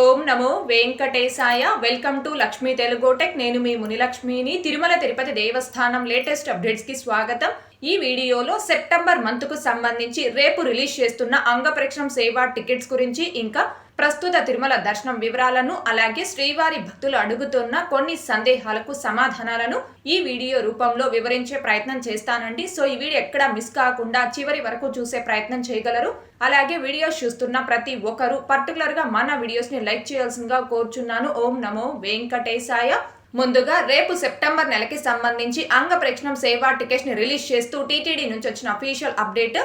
ఓం నమో వెంకటేశాయ. Welcome to Lakshmi తెలుగోటెక్. నేను మీ మునిలక్ష్మిని. తిరుమల తిరుపతి దేవస్థానం లేటెస్ట్ అప్డేట్స్ కి స్వాగతం. ఈ వీడియోలో సెప్టెంబర్ మంత్ కు సంబంధించి రేపు రిలీజ్ చేస్తున్న అంగప్రక్షం సేవా టికెట్స్ గురించి, ఇంకా ప్రస్తుత తిరుమల దర్శనం వివరాలను, అలాగే శ్రీవారి భక్తులు అడుగుతున్న కొన్ని సందేహాలకు సమాధానాలను ఈ వీడియో రూపంలో వివరించే ప్రయత్నం చేస్తానండి. సో ఈ వీడియో ఎక్కడ మిస్ కాకుండా చివరి వరకు చూసే ప్రయత్నం చేయగలరు. అలాగే వీడియోస్ చూస్తున్న ప్రతి ఒక్కరు పర్టికులర్ గా మన వీడియోస్ ని లైక్ చేయాల్సిందిగా కోరుచున్నాను. ఓం నమో వెంకటేశాయ. ముందుగా రేపు సెప్టెంబర్ నెలకి సంబంధించి అంగప్రక్షణం సేవా టికెట్స్ ని రిలీజ్ చేస్తూ టీటీడీ నుంచి వచ్చిన అఫీషియల్ అప్డేట్.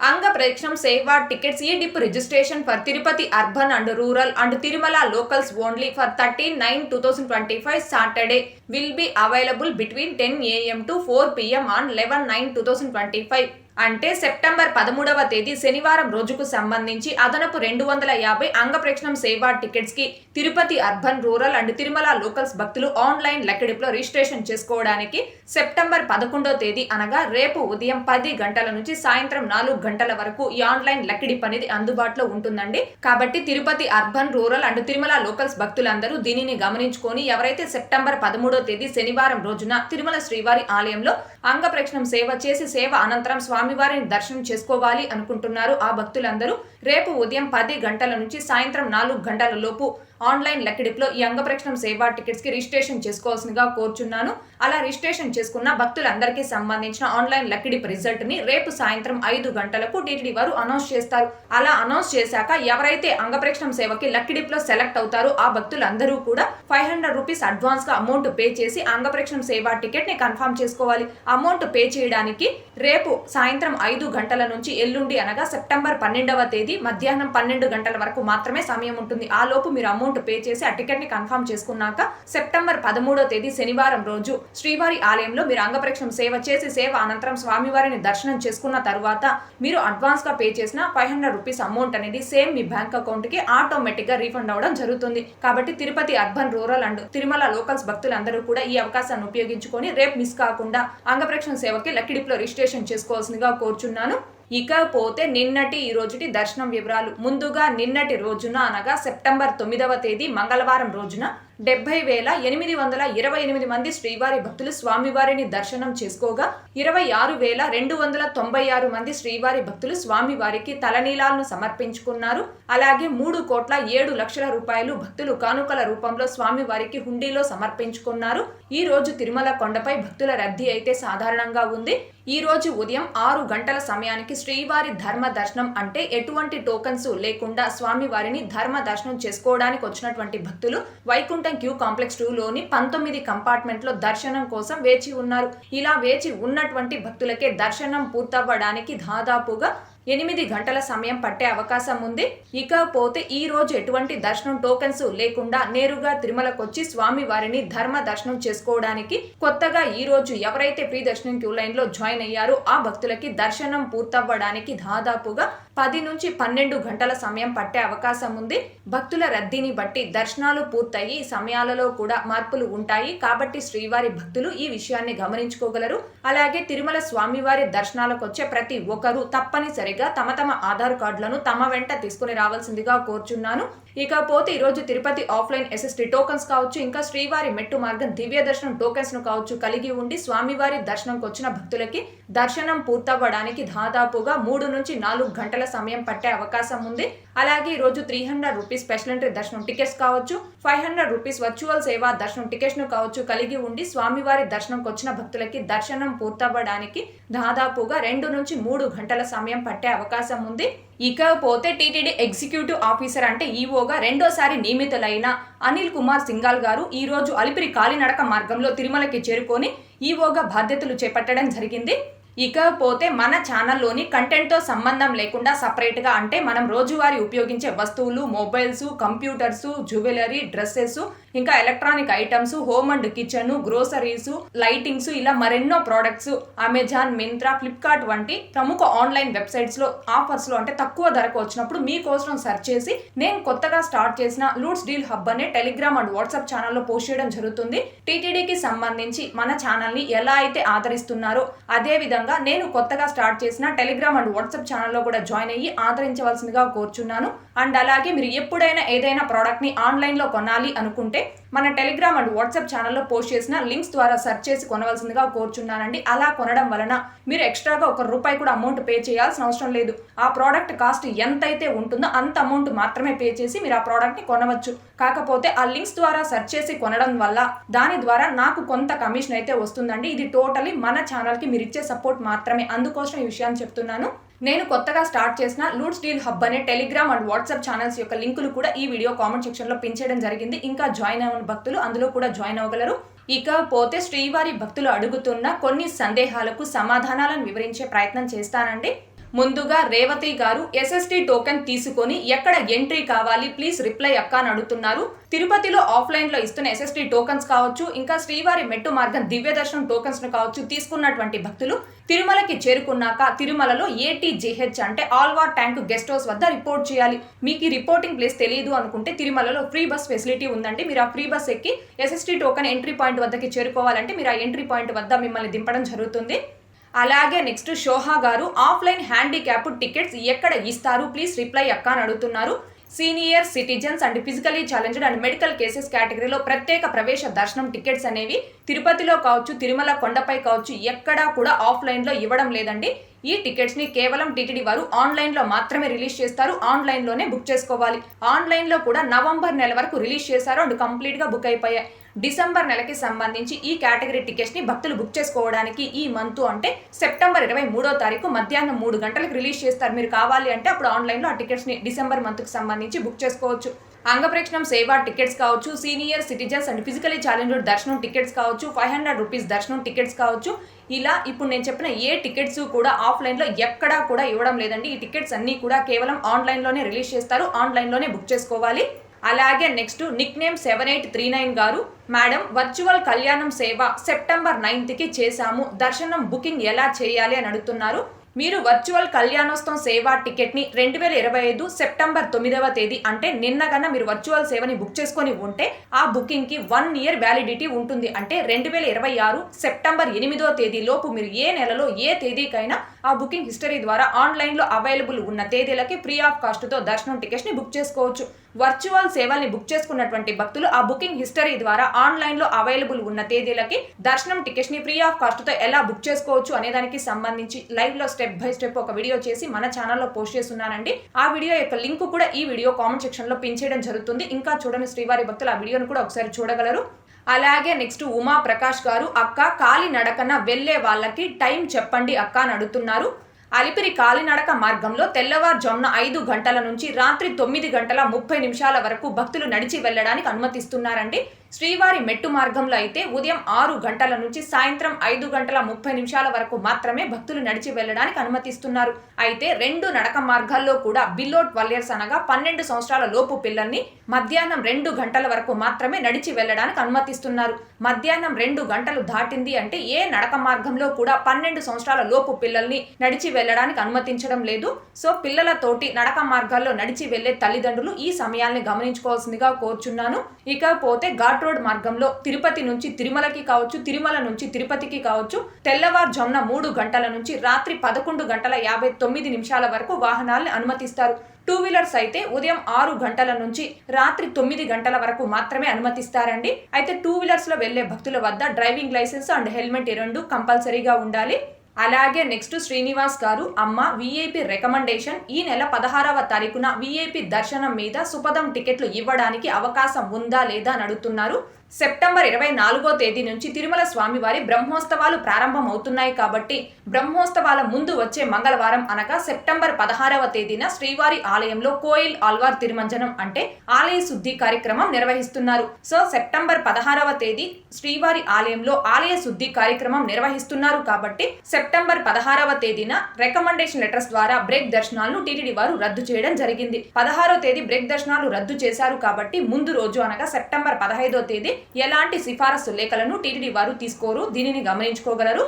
అంగప్రక్షణం సేవా టికెట్స్ ఈ dip registration for Tirupati urban and rural and Tirumala locals only for 13/9/2025 Saturday will be available between 10 AM to 4 PM on 11/9/2025. అంటే సెప్టెంబర్ 13వ తేదీ శనివారం రోజుకు సంబంధించి అదనపు 250 అంగప్రక్షణం సేవా టికెట్స్ కి Tirupati urban, rural and Tirumala locals భక్తులు ఆన్లైన్ లెక్కడిప్లో రిజిస్ట్రేషన్ చేసుకోవడానికి సెప్టెంబర్ 11వ తేదీ అనగా రేపు ఉదయం 10 గంటల నుంచి సాయంత్రం 4 గంటల వరకు ఈ ఆన్లైన్ లెక్కడిప్ అనేది అందుబాటులో ఉంటుందండి. కాబట్టి Tirupati urban, rural and Tirumala locals భక్తులందరూ దీనిని గమనించుకొని ఎవరైతే సెప్టెంబర్ 13వ తేదీ శనివారం రోజున తిరుమల శ్రీవారి ఆలయంలో అంగప్రక్షణం సేవ చేసి సేవ అనంతరం స్వామివారిని దర్శనం చేసుకోవాలి అనుకుంటున్నారు ఆ భక్తులందరూ రేపు ఉదయం 10 గంటల నుంచి సాయంత్రం 4 గంటల లోపు ఆన్లైన్ లెక్కడిప్లో ఈ అంగప్రక్షణం సేవా టికెట్స్ కి రిజిస్ట్రేషన్ చేసుకోవాల్సిందిగా కోరుచున్నాను. అలా రిజిస్ట్రేషన్ చేసుకున్న భక్తులందరికీ సంబంధించిన ఆన్లైన్ లెక్కడిప్ రిజల్ట్ ని రేపు సాయంత్రం 5 గంటలకు టీటీడీ వారు అనౌన్స్ చేస్తారు. అలా అనౌన్స్ చేశాక ఎవరైతే అంగప్రక్షణం సేవకి లెక్కడిప్ లో సెలెక్ట్ అవుతారో ఆ భక్తులందరూ కూడా 500 రూపీస్ అడ్వాన్స్ గా అమౌంట్ పే చేసి అంగప్రక్షణం సేవా టికెట్ ని కన్ఫర్మ్ చేసుకోవాలి. అమౌంట్ పే చేయడానికి రేపు సాయంత్రం 5 గంటల నుంచి ఎల్లుండి అనగా సెప్టెంబర్ 12వ తేదీ మధ్యాహ్నం 12 గంటల వరకు మాత్రమే సమయం ఉంటుంది. ఆ లోపు మీరు అమౌంట్ పే చేసి ఆ టికెట్ ని కన్ఫర్మ్ చేసుకున్నాక సెప్టెంబర్ 13వ తేదీ శనివారం రోజు శ్రీవారి ఆలయంలో మీరు అంగప్రక్షణం సేవ చేసి సేవ అనంతరం స్వామివారిని దర్శనం చేసుకున్న తర్వాత మీరు అడ్వాన్స్ గా పే చేసిన 500 రూపీస్ అమౌంట్ అనేది సేమ్ మీ బ్యాంక్ అకౌంట్ కి ఆటోమేటిక్ గా రీఫండ్ అవడం జరుగుతుంది. కాబట్టి Tirupati urban, rural and Tirumala locals భక్తులందరూ కూడా ఈ అవకాశాన్ని ఉపయోగించుకొని రేపు మిస్ కాకుండా అంగప్రక్షణ సేవకి లెక్కడిప్ లో రిజిస్ట్రేషన్ చేసుకోవాల్సిందిగా కోరుచున్నాను. ఇకపోతే నిన్నటి ఈ రోజుటి దర్శనం వివరాలు. ముందుగా నిన్నటి రోజున అనగా సెప్టెంబర్ 9వ తేదీ మంగళవారం రోజున 70,828 మంది శ్రీవారి భక్తులు స్వామివారిని దర్శనం చేసుకోగా 26,296 మంది శ్రీవారి భక్తులు స్వామివారికి తలనీలాలను సమర్పించుకున్నారు. అలాగే 3,07,00,000 రూపాయలు భక్తులు కానుకల రూపంలో స్వామివారికి హుండీలో సమర్పించుకున్నారు. ఈ రోజు తిరుమల కొండపై భక్తుల రద్దీ అయితే సాధారణంగా ఉంది. ఈ రోజు ఉదయం 6 గంటల సమయానికి శ్రీవారి ధర్మ దర్శనం అంటే ఎటువంటి టోకన్స్ లేకుండా స్వామివారిని ధర్మ దర్శనం చేసుకోవడానికి వచ్చినటువంటి భక్తులు వైకుంఠం క్యూ కాంప్లెక్స్ 2లోని 19 కంపార్ట్మెంట్ లో దర్శనం కోసం వేచి ఉన్నారు. ఇలా వేచి ఉన్నటువంటి భక్తులకే దర్శనం పూర్తవ్వడానికి దాదాపుగా 8 గంటల సమయం పట్టే అవకాశం ఉంది. ఇకపోతే ఈ రోజు ఎటువంటి దర్శనం టోకెన్స్ లేకుండా నేరుగా తిరుమలకొచ్చి స్వామి వారిని ధర్మ దర్శనం చేసుకోవడానికి కొత్తగా ఈ రోజు ఎవరైతే ప్రీ దర్శనం క్యూ లైన్ లో జాయిన్ అయ్యారో ఆ భక్తులకి దర్శనం పూర్తవ్వడానికి దాదాపుగా 10 నుంచి 12 గంటల సమయం పట్టే అవకాశం ఉంది. భక్తుల రద్దీని బట్టి దర్శనాలు పూర్తయి సమయాలలో కూడా మార్పులు ఉంటాయి. కాబట్టి శ్రీవారి భక్తులు ఈ విషయాన్ని గమనించుకోగలరు. అలాగే తిరుమల స్వామివారి దర్శనాలకు వచ్చే ప్రతి ఒక్కరూ తప్పనిసరిగా తమ ఆధార్ కార్డులను తమ వెంట తీసుకుని రావాల్సిందిగా కోరుచున్నాను. ఇకపోతే ఈరోజు తిరుపతి ఆఫ్లైన్ ఎస్ఎస్టీ టోకన్స్ కావచ్చు, ఇంకా శ్రీవారి మెట్టు మార్గం దివ్య దర్శనం టోకెన్స్ ను కావచ్చు కలిగి ఉండి స్వామివారి దర్శనంకి వచ్చిన భక్తులకి దర్శనం పూర్తవ్వడానికి దాదాపుగా 3 నుంచి 4 గంటల సమయం పట్టే అవకాశం ఉంది. అలాగే ఈరోజు 300 రూపీస్ స్పెషల్ ఎంట్రీ దర్శనం టికెట్స్ కావచ్చు, 500 రూపీస్ వర్చువల్ సేవా దర్శనం టికెట్స్ ను కావచ్చు కలిగి ఉండి స్వామివారి దర్శనంకి వచ్చిన భక్తులకి దర్శనం పూర్తవ్వడానికి దాదాపుగా 2 నుంచి 3 గంటల సమయం పట్టే అవకాశం ఉంది. ఇకపోతే టీటీడీ ఎగ్జిక్యూటివ్ ఆఫీసర్ అంటే ఈఓగా రెండోసారి నియమితులైన అనిల్ కుమార్ సింఘాల్ గారు ఈ రోజు అలిపిరి కాలినడక మార్గంలో తిరుమలకి చేరుకొని ఈఓగా బాధ్యతలు చేపట్టడం జరిగింది. ఇకపోతే మన ఛానల్లోని కంటెంట్తో సంబంధం లేకుండా సపరేట్గా అంటే మనం రోజువారీ ఉపయోగించే వస్తువులు, మొబైల్స్, కంప్యూటర్స్, జ్యువెలరీ, డ్రెస్సెస్, ఇంకా electronic items, home and kitchen, groceries, lightings ఇలా మరెన్నో ప్రోడక్ట్స్ అమెజాన్, మింత్రా, ఫ్లిప్కార్ట్ వంటి ప్రముఖ ఆన్లైన్ వెబ్సైట్స్ లో ఆఫర్స్ లో అంటే తక్కువ ధరకు వచ్చినప్పుడు మీకోసం సెర్చ్ చేసి నేను కొత్తగా స్టార్ట్ చేసిన లూట్స్ డీల్ హబ్ అనే టెలిగ్రామ్ అండ్ వాట్సాప్ ఛానల్లో పోస్ట్ చేయడం జరుగుతుంది. టీటీడీకి సంబంధించి మన ఛానల్ ని ఎలా అయితే ఆదరిస్తున్నారో అదే విధంగా భాగంగా నేను కొత్తగా స్టార్ట్ చేసిన టెలిగ్రామ్ అండ్ వాట్సాప్ ఛానల్లో కూడా జాయిన్ అయ్యి ఆదరించవలసిందిగా కోరుచున్నాను. అండ్ అలాగే మీరు ఎప్పుడైనా ఏదైనా ప్రోడక్ట్ని ఆన్లైన్లో కొనాలి అనుకుంటే మన టెలిగ్రామ్ అండ్ వాట్సాప్ ఛానల్లో పోస్ట్ చేసిన లింక్స్ ద్వారా సెర్చ్ చేసి కొనవలసిందిగా కోరుచున్నానండి. అలా కొనడం వలన మీరు ఎక్స్ట్రాగా ₹1 కూడా అమౌంట్ పే చేయాల్సిన అవసరం లేదు. ఆ ప్రోడక్ట్ కాస్ట్ ఎంతైతే ఉంటుందో అంత అమౌంట్ మాత్రమే పే చేసి మీరు ఆ ప్రోడక్ట్ని కొనవచ్చు. కాకపోతే ఆ లింక్స్ ద్వారా సెర్చ్ చేసి కొనడం వల్ల దాని ద్వారా నాకు కొంత కమిషన్ అయితే వస్తుందండి. ఇది టోటలీ మన ఛానల్కి మీరు ఇచ్చే సపోర్ట్ మాత్రమే. అందుకోసం ఈ విషయాన్ని చెప్తున్నాను. నేను కొత్తగా స్టార్ట్ చేసిన లూట్స్ డీల్ హబ్ అనే టెలిగ్రామ్ అండ్ వాట్సాప్ ఛానల్స్ యొక్క లింకులు కూడా ఈ వీడియో కామెంట్ సెక్షన్లో పిన్ చేయడం జరిగింది. ఇంకా జాయిన్ అయిన భక్తులు అందులో కూడా జాయిన్ అవ్వగలరు. ఇకపోతే శ్రీవారి భక్తులు అడుగుతున్న కొన్ని సందేహాలకు సమాధానాలను వివరించే ప్రయత్నం చేస్తానండి. ముందుగా రేవతి గారు SST టోకెన్ తీసుకొని ఎక్కడ ఎంట్రీ కావాలి ప్లీజ్ రిప్లై అక్క అని అడుగుతున్నారు. తిరుపతిలో ఆఫ్లైన్లో ఇస్తున్న SST టోకన్స్ కావచ్చు, ఇంకా శ్రీవారి మెట్టు మార్గం దివ్య దర్శనం టోకన్స్ కావచ్చు తీసుకున్నటువంటి భక్తులు తిరుమలకి చేరుకున్నాక తిరుమలలో ATGH అంటే ఆల్వార్ ట్యాంక్ గెస్ట్ హౌస్ వద్ద రిపోర్ట్ చేయాలి. మీకు ఈ రిపోర్టింగ్ ప్లేస్ తెలియదు అనుకుంటే తిరుమలలో ఫ్రీ బస్ ఫెసిలిటీ ఉందండి. మీరు ఆ ఫ్రీ బస్ ఎక్కి SST టోకెన్ ఎంట్రీ పాయింట్ వద్దకి చేరుకోవాలంటే మీరు ఆ ఎంట్రీ పాయింట్ వద్ద మిమ్మల్ని దింపడం జరుగుతుంది. అలాగే నెక్స్ట్ షోహా గారు ఆఫ్లైన్ హ్యాండిక్యాప్ టికెట్స్ ఎక్కడ ఇస్తారు ప్లీజ్ రిప్లై అక్క అని అడుగుతున్నారు. Senior citizens and physically challenged and medical cases కేటగిరీలో ప్రత్యేక ప్రవేశ దర్శనం టికెట్స్ అనేవి తిరుపతిలో కావచ్చు, తిరుమల కొండపై కావచ్చు ఎక్కడా కూడా ఆఫ్లైన్లో ఇవ్వడం లేదండి. ఈ టికెట్స్ని కేవలం టీటీడీ వారు ఆన్లైన్లో మాత్రమే రిలీజ్ చేస్తారు. ఆన్లైన్లోనే బుక్ చేసుకోవాలి. ఆన్లైన్లో కూడా నవంబర్ నెల వరకు రిలీజ్ చేశారు అండ్ కంప్లీట్గా బుక్ అయిపోయాయి. డిసెంబర్ నెలకి సంబంధించి ఈ కేటగిరీ టికెట్స్ని భక్తులు బుక్ చేసుకోవడానికి ఈ మంత్ అంటే సెప్టెంబర్ 23వ తారీఖు మధ్యాహ్నం 3 గంటలకు రిలీజ్ చేస్తారు. మీరు కావాలి అంటే అప్పుడు ఆన్లైన్లో ఆ టికెట్స్ని డిసెంబర్ మంత్కి సంబంధించి బుక్ చేసుకోవచ్చు. అంగప్రేక్షణం సేవా టికెట్స్ కావచ్చు, senior citizens and physically challenged దర్శనం టికెట్స్ కావచ్చు, ₹500 దర్శనం టికెట్స్ కావచ్చు. ఇలా ఇప్పుడు నేను చెప్పిన ఏ టికెట్స్ కూడా ఆఫ్లైన్లో ఎక్కడా కూడా ఇవ్వడం లేదండి. ఈ టికెట్స్ అన్నీ కూడా కేవలం ఆన్లైన్లోనే రిలీజ్ చేస్తారు. ఆన్లైన్లోనే బుక్ చేసుకోవాలి. అలాగే నెక్స్ట్ నిక్ నేమ్ 7839 గారు, మేడం వర్చువల్ కళ్యాణం సేవ సెప్టెంబర్ 9కి చేశాము, దర్శనం బుకింగ్ ఎలా చేయాలి అని అడుగుతున్నారు. మీరు వర్చువల్ కళ్యాణోత్సవం సేవా టికెట్ని 2025 సెప్టెంబర్ 9వ తేదీ అంటే నిన్నగన్నా మీరు వర్చువల్ సేవని బుక్ చేసుకొని ఉంటే ఆ బుకింగ్కి 1 ఇయర్ వ్యాలిడిటీ ఉంటుంది. అంటే 2026 సెప్టెంబర్ 8వ తేదీ లోపు మీరు ఏ నెలలో ఏ తేదీకైనా ఆ బుకింగ్ హిస్టరీ ద్వారా ఆన్లైన్లో అవైలబుల్ ఉన్న తేదీలకి ఫ్రీ ఆఫ్ కాస్ట్తో దర్శనం టికెట్స్ని బుక్ చేసుకోవచ్చు. వర్చువల్ సేవల్ని బుక్ చేసుకున్నటువంటి భక్తులు ఆ బుకింగ్ హిస్టరీ ద్వారా ఆన్లైన్లో అవైలబుల్ ఉన్న తేదీలకి దర్శనం టికెట్స్ని ఫ్రీ ఆఫ్ కాస్ట్తో ఎలా బుక్ చేసుకోవచ్చు అనే దానికి సంబంధించి లైవ్లో స్టెప్ బై స్టెప్ ఒక వీడియో చేసి మన ఛానల్లో పోస్ట్ చేస్తున్నానండి. ఆ వీడియో యొక్క లింక్ కూడా ఈ వీడియో కామెంట్ సెక్షన్లో పిన్ చేయడం జరుగుతుంది. ఇంకా చూడని శ్రీవారి భక్తులు ఆ వీడియోను కూడా ఒకసారి చూడగలరు. అలాగే నెక్స్ట్ ఉమా ప్రకాష్ గారు, అక్క కాలినడకన వెళ్లే వాళ్ళకి టైం చెప్పండి అక్క అని అడుగుతున్నారు. అలిపిరి కాలినడక మార్గంలో తెల్లవారుజామున 5 గంటల నుంచి రాత్రి 9:30 వరకు భక్తులు నడిచి వెళ్లడానికి అనుమతిస్తున్నారండి. శ్రీవారి మెట్టు మార్గంలో అయితే ఉదయం 6 గంటల నుంచి సాయంత్రం 5:30 వరకు మాత్రమే భక్తులు నడిచి వెళ్లడానికి అనుమతిస్తున్నారు. అయితే 2 నడక మార్గాల్లో కూడా బిలో 12 years అనగా 12 సంవత్సరాల లోపు పిల్లల్ని మధ్యాహ్నం 2 గంటల వరకు మాత్రమే నడిచి వెళ్లడానికి అనుమతిస్తున్నారు. మధ్యాహ్నం 2 గంటలు దాటింది అంటే ఏ నడక మార్గంలో కూడా 12 సంవత్సరాల లోపు పిల్లల్ని నడిచి వెళ్లడానికి అనుమతించడం లేదు. సో పిల్లలతోటి నడక మార్గాల్లో నడిచి వెళ్లే తల్లిదండ్రులు ఈ సమయాల్ని గమనించుకోవాల్సిందిగా కోరుచున్నాను. ఇకపోతే ఘాట్ రోడ్ మార్గంలో తిరుపతి నుంచి తిరుమలకి కావచ్చు, తిరుమల నుంచి తిరుపతికి కావచ్చు తెల్లవారుజామున 3 గంటల నుంచి రాత్రి 11:59 వరకు వాహనాలను అనుమతిస్తారు. 2 వీలర్స్ అయితే ఉదయం 6 గంటల నుంచి రాత్రి 9 గంటల వరకు మాత్రమే అనుమతిస్తారండి. అయితే 2 వీలర్స్ లో వెళ్లే భక్తుల వద్ద డ్రైవింగ్ లైసెన్స్ అండ్ హెల్మెట్ 2 కంపల్సరీగా ఉండాలి. అలాగే నెక్స్ట్ శ్రీనివాస్ గారు, అమ్మ VIP రికమెండేషన్ ఈ నెల 16వ తారీఖున VIP దర్శనం మీద సుపదం టికెట్లు ఇవ్వడానికి అవకాశం ఉందా లేదా అని అడుగుతున్నారు. సెప్టెంబర్ 24వ తేదీ నుంచి తిరుమల స్వామివారి బ్రహ్మోత్సవాలు ప్రారంభం అవుతున్నాయి కాబట్టి బ్రహ్మోత్సవాల ముందు వచ్చే మంగళవారం అనగా సెప్టెంబర్ 16వ తేదీన శ్రీవారి ఆలయంలో కోయిల్ ఆల్వార్ తిరుమంజనం అంటే ఆలయ శుద్ధి కార్యక్రమం నిర్వహిస్తున్నారు. సో సెప్టెంబర్ 16వ తేదీ శ్రీవారి ఆలయంలో ఆలయ శుద్ధి కార్యక్రమం నిర్వహిస్తున్నారు కాబట్టి సెప్టెంబర్ 16వ తేదీన రికమెండేషన్ లెటర్స్ ద్వారా బ్రేక్ దర్శనాలను టీటీడీ వారు రద్దు చేయడం జరిగింది. 16వ తేదీ బ్రేక్ దర్శనాలు రద్దు చేశారు కాబట్టి ముందు రోజు అనగా సెప్టెంబర్ 15వ తేదీ ఎలాంటి సిఫారసు లేఖలను టీటీడీ వారు తీసుకోరు. దీనిని గమనించుకోగలరు.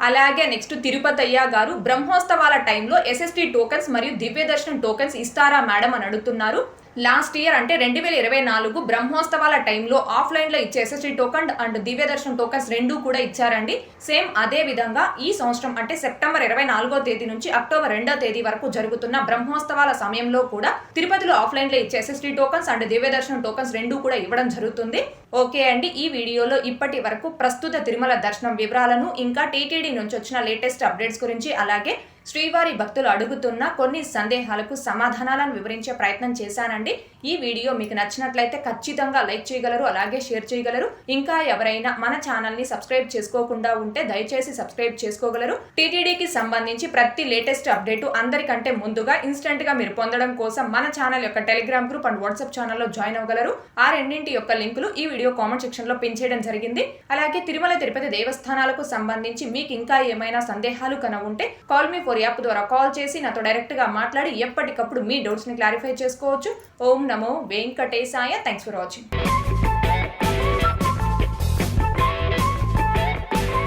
అలాగే నెక్స్ట్ తిరుపతయ్య గారు, బ్రహ్మోత్సవాల టైంలో SST టోకెన్స్ మరియు దివ్య దర్శనం టోకెన్స్ ఇస్తారా మేడం అని అడుగుతున్నారు. లాస్ట్ ఇయర్ అంటే 2024 బ్రహ్మోత్సవాల టైంలో ఆఫ్లైన్లో ఇచ్చే SST token and Divya Darshan tokens రెండూ కూడా ఇచ్చారండి. సేమ్ అదే విధంగా ఈ సంవత్సరం అంటే సెప్టెంబర్ 24వ తేదీ నుంచి అక్టోబర్ 2వ తేదీ వరకు జరుగుతున్న బ్రహ్మోత్సవాల సమయంలో కూడా తిరుపతిలో ఆఫ్లైన్లో ఇచ్చే SST tokens and Divya Darshan tokens రెండూ కూడా ఇవ్వడం జరుగుతుంది. ఓకే అండి, ఈ వీడియోలో ఇప్పటి వరకు ప్రస్తుత తిరుమల దర్శనం వివరాలను, ఇంకా టీటీడీ నుంచి వచ్చిన లేటెస్ట్ అప్డేట్స్ గురించి, అలాగే శ్రీవారి భక్తులు అడుగుతున్న కొన్ని సందేహాలకు సమాధానాలను వివరించే ప్రయత్నం చేశానండి. ఈ వీడియో మీకు నచ్చినట్లయితే ఖచ్చితంగా లైక్ చేయగలరు, అలాగే షేర్ చేయగలరు. ఇంకా ఎవరైనా మన ఛానల్ని సబ్స్క్రైబ్ చేసుకోకుండా ఉంటే దయచేసి సబ్స్క్రైబ్ చేసుకోగలరు. టీటీడీకి సంబంధించి ప్రతి లేటెస్ట్ అప్డేట్ అందరికంటే ముందుగా ఇన్స్టెంట్ గా మీరు పొందడం కోసం మన ఛానల్ యొక్క టెలిగ్రామ్ గ్రూప్ అండ్ వాట్సాప్ ఛానల్లో జాయిన్ అవ్వగలరు. ఆ రెండింటి యొక్క లింకులు ఈ వీడియో కామెంట్ సెక్షన్ లో పిన్ చేయడం జరిగింది. అలాగే తిరుమల తిరుపతి దేవస్థానాలకు సంబంధించి మీకు ఇంకా ఏమైనా సందేహాలు కన ఉంటే కాల్ మీ ఫర్ యాప్ ద్వారా కాల్ చేసి నాతో డైరెక్ట్ గా మాట్లాడి ఎప్పటికప్పుడు మీ డౌట్స్ ని క్లారిఫై చేసుకోవచ్చు. ఓం నమో వెంకటేశాయ. Thanks for watching.